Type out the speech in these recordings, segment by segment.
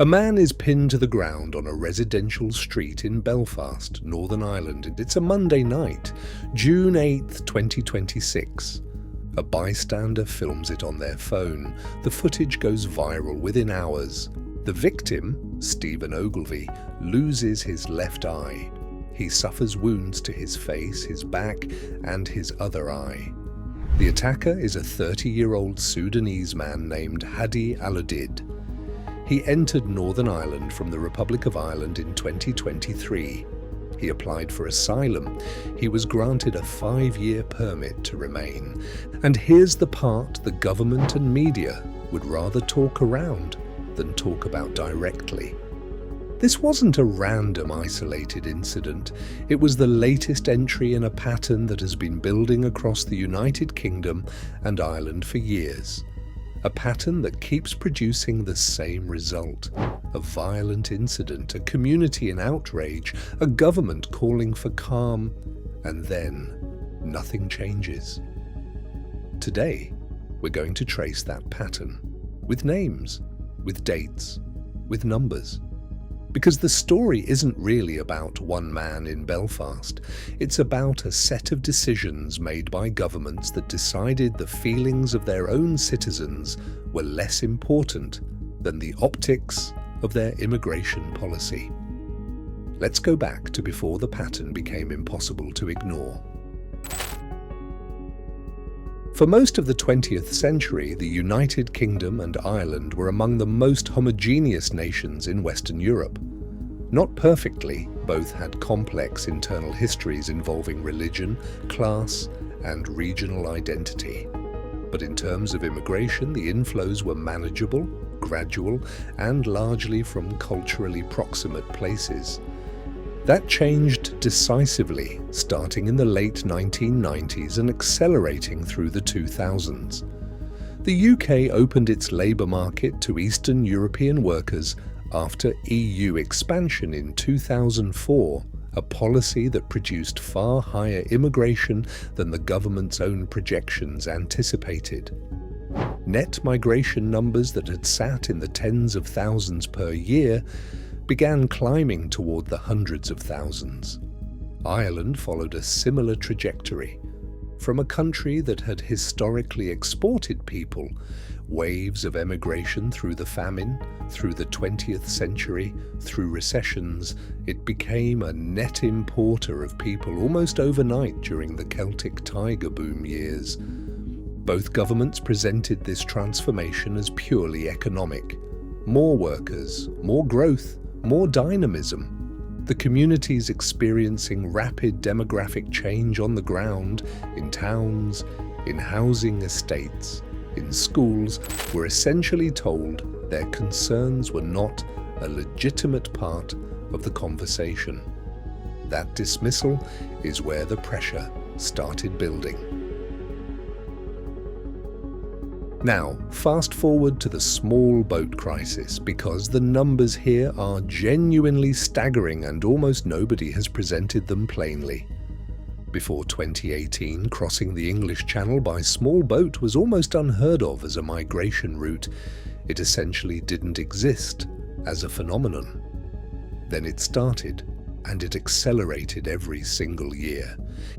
A man is pinned to the ground on a residential street in Belfast, Northern Ireland. It's a Monday night, June 8th, 2026. A bystander films it on their phone. The footage goes viral within hours. The victim, Stephen Ogilvy, loses his left eye. He suffers wounds to his face, his back, and his other eye. The attacker is a 30-year-old Sudanese man named Hadi Aludid. He entered Northern Ireland from the Republic of Ireland in 2023. He applied for asylum. He was granted a 5-year permit to remain. And here's the part the government and media would rather talk around than talk about directly. This wasn't a random, isolated incident. It was the latest entry in a pattern that has been building across the United Kingdom and Ireland for years. A pattern that keeps producing the same result. A violent incident, a community in outrage, a government calling for calm, and then nothing changes. Today, we're going to trace that pattern, with names, with dates, with numbers. Because the story isn't really about one man in Belfast. It's about a set of decisions made by governments that decided the feelings of their own citizens were less important than the optics of their immigration policy. Let's go back to before the pattern became impossible to ignore. For most of the 20th century, the United Kingdom and Ireland were among the most homogeneous nations in Western Europe. Not perfectly, both had complex internal histories involving religion, class, and regional identity. But in terms of immigration, the inflows were manageable, gradual, and largely from culturally proximate places. That changed decisively, starting in the late 1990s and accelerating through the 2000s. The UK opened its labour market to Eastern European workers after EU expansion in 2004, a policy that produced far higher immigration than the government's own projections anticipated. Net migration numbers that had sat in the tens of thousands per year began climbing toward the hundreds of thousands. Ireland followed a similar trajectory. From a country that had historically exported people, waves of emigration through the famine, through the 20th century, through recessions, it became a net importer of people almost overnight during the Celtic Tiger boom years. Both governments presented this transformation as purely economic. More workers, more growth, more dynamism. The communities experiencing rapid demographic change on the ground, in towns, in housing estates, in schools, were essentially told their concerns were not a legitimate part of the conversation. That dismissal is where the pressure started building. Now, fast forward to the small boat crisis, because the numbers here are genuinely staggering and almost nobody has presented them plainly. Before 2018, crossing the English Channel by small boat was almost unheard of as a migration route. It essentially didn't exist as a phenomenon. Then it started, and it accelerated every single year.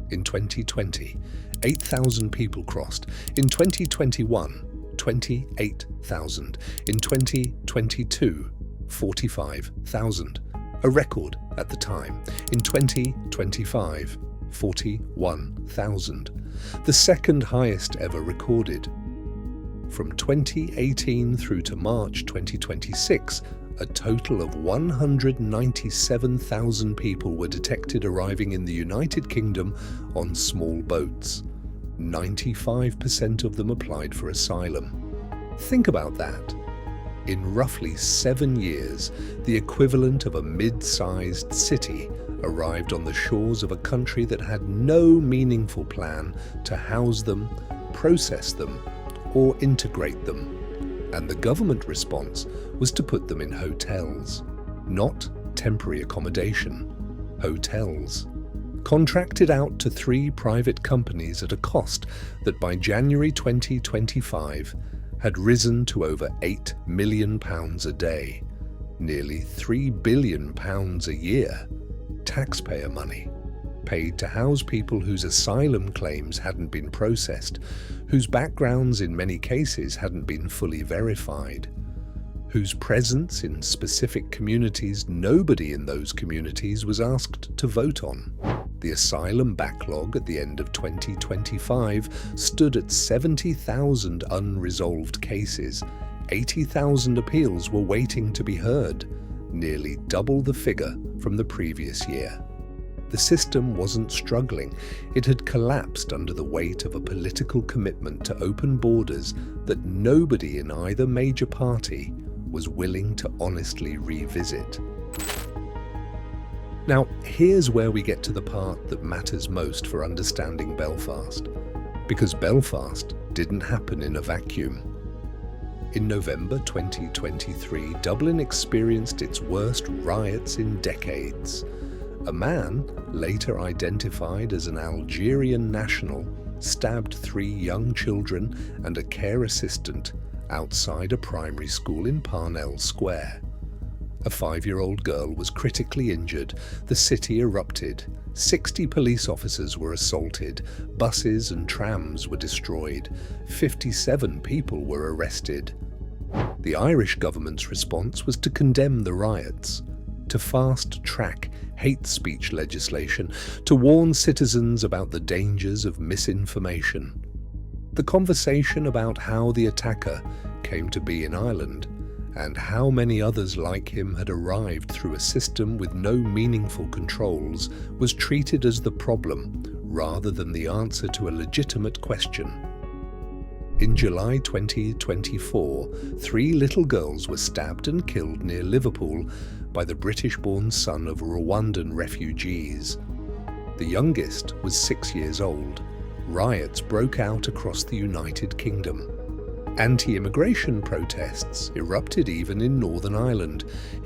In 2020, 8,000 people crossed. In 2021, 28,000. In 2022, 45,000. A record at the time. In 2025, 41,000. The second highest ever recorded. From 2018 through to March 2026, a total of 197,000 people were detected arriving in the United Kingdom on small boats. 95% of them applied for asylum. Think about that. In roughly 7 years, the equivalent of a mid-sized city arrived on the shores of a country that had no meaningful plan to house them, process them, or integrate them. And the government response was to put them in hotels, not temporary accommodation, hotels. Contracted out to 3 private companies at a cost that by January 2025 had risen to over £8 million a day. nearly £3 billion a year, taxpayer money, paid to house people whose asylum claims hadn't been processed, whose backgrounds in many cases hadn't been fully verified, whose presence in specific communities nobody in those communities was asked to vote on. The asylum backlog at the end of 2025 stood at 70,000 unresolved cases. 80,000 appeals were waiting to be heard, nearly double the figure from the previous year. The system wasn't struggling. It had collapsed under the weight of a political commitment to open borders that nobody in either major party was willing to honestly revisit. Now, here's where we get to the part that matters most for understanding Belfast, because Belfast didn't happen in a vacuum. In November 2023, Dublin experienced its worst riots in decades. A man, later identified as an Algerian national, stabbed 3 young children and a care assistant outside a primary school in Parnell Square. A 5-year-old girl was critically injured. The city erupted. 60 police officers were assaulted. Buses and trams were destroyed. 57 people were arrested. The Irish government's response was to condemn the riots, to fast-track hate speech legislation, to warn citizens about the dangers of misinformation. The conversation about how the attacker came to be in Ireland and how many others like him had arrived through a system with no meaningful controls was treated as the problem rather than the answer to a legitimate question. In July 2024, 3 little girls were stabbed and killed near Liverpool by the British-born son of Rwandan refugees. The youngest was 6 years old. Riots broke out across the United Kingdom. Anti-immigration protests erupted even in Northern Ireland.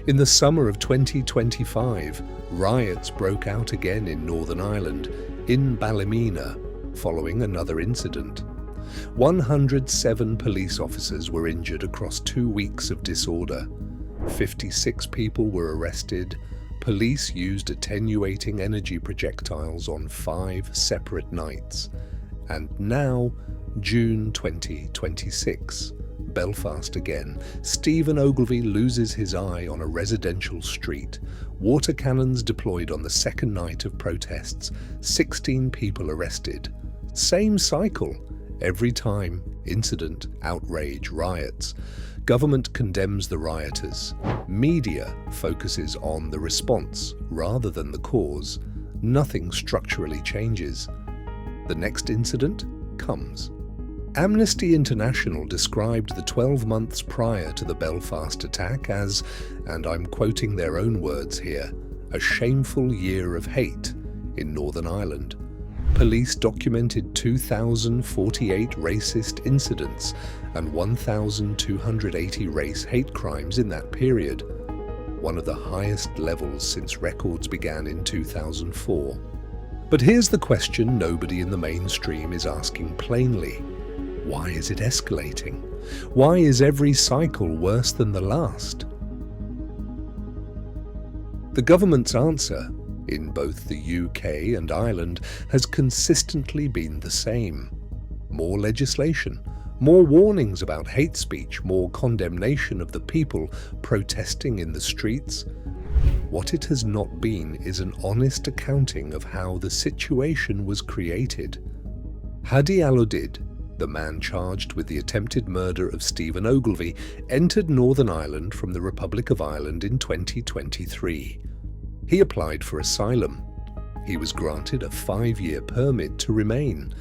In the summer of 2025, riots broke out again in Northern Ireland, in Ballymena, following another incident. 107 police officers were injured across 2 weeks of disorder. 56 people were arrested. Police used attenuating energy projectiles on 5 separate nights. And now, June 2026, Belfast again. Stephen Ogilvy loses his eye on a residential street. Water cannons deployed on the second night of protests. 16 people arrested. Same cycle. Every time, incident, outrage, riots. Government condemns the rioters. Media focuses on the response rather than the cause. Nothing structurally changes. The next incident comes. Amnesty International described the 12 months prior to the Belfast attack as, and I'm quoting their own words here, a shameful year of hate in Northern Ireland. Police documented 2,048 racist incidents and 1,280 race hate crimes in that period, one of the highest levels since records began in 2004. But here's the question nobody in the mainstream is asking plainly. Why is it escalating? Why is every cycle worse than the last? The government's answer, in both the UK and Ireland, has consistently been the same. More legislation, more warnings about hate speech, more condemnation of the people protesting in the streets. What it has not been is an honest accounting of how the situation was created. Hadi Alodid, the man charged with the attempted murder of Stephen Ogilvy, entered Northern Ireland from the Republic of Ireland in 2023. He applied for asylum. He was granted a 5-year permit to remain.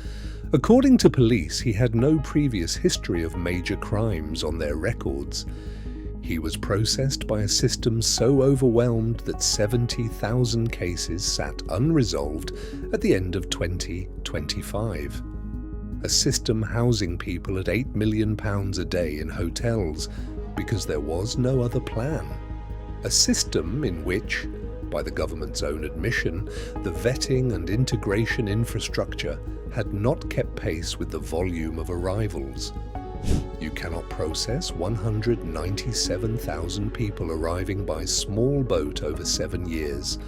According to police, he had no previous history of major crimes on their records. He was processed by a system so overwhelmed that 70,000 cases sat unresolved at the end of 2025. A system housing people at £8 million a day in hotels because there was no other plan. A system in which, by the government's own admission, the vetting and integration infrastructure had not kept pace with the volume of arrivals. You cannot process 197,000 people arriving by small boat over 7 years.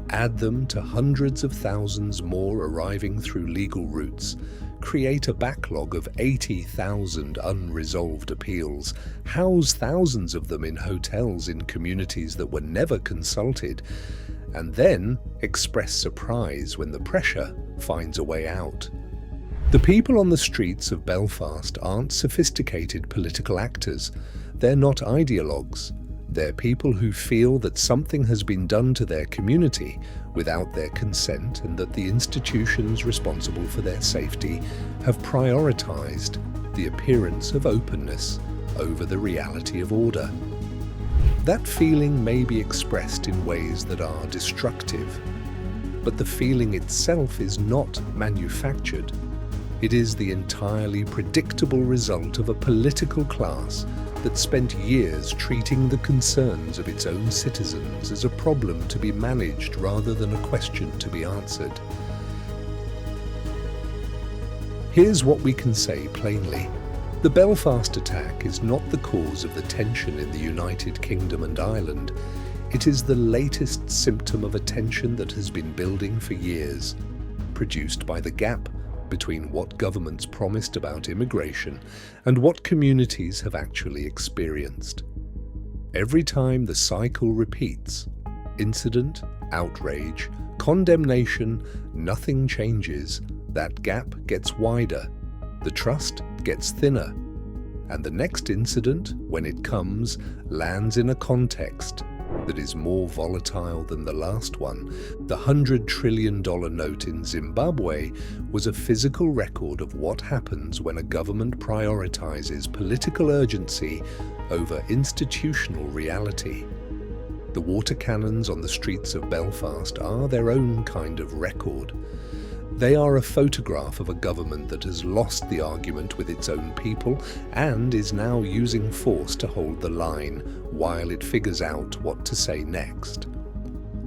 Add them to hundreds of thousands more arriving through legal routes. Create a backlog of 80,000 unresolved appeals. House thousands of them in hotels in communities that were never consulted. And then express surprise when the pressure finds a way out. The people on the streets of Belfast aren't sophisticated political actors. They're not ideologues. They're people who feel that something has been done to their community without their consent and that the institutions responsible for their safety have prioritized the appearance of openness over the reality of order. That feeling may be expressed in ways that are destructive, but the feeling itself is not manufactured. It is the entirely predictable result of a political class that spent years treating the concerns of its own citizens as a problem to be managed rather than a question to be answered. Here's what we can say plainly. The Belfast attack is not the cause of the tension in the United Kingdom and Ireland. It is the latest symptom of a tension that has been building for years, produced by the gap between what governments promised about immigration and what communities have actually experienced. Every time the cycle repeats, incident, outrage, condemnation, nothing changes. That gap gets wider, the trust gets thinner, and the next incident, when it comes, lands in a context that is more volatile than the last one. The $100 trillion note in Zimbabwe was a physical record of what happens when a government prioritizes political urgency over institutional reality. The water cannons on the streets of Belfast are their own kind of record. They are a photograph of a government that has lost the argument with its own people and is now using force to hold the line while it figures out what to say next.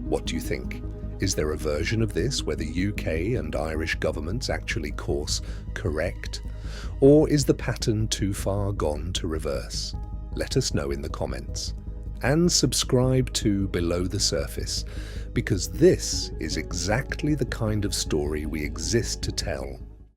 What do you think? Is there a version of this where the UK and Irish governments actually course correct? Or is the pattern too far gone to reverse? Let us know in the comments. And subscribe to Below the Surface, because this is exactly the kind of story we exist to tell.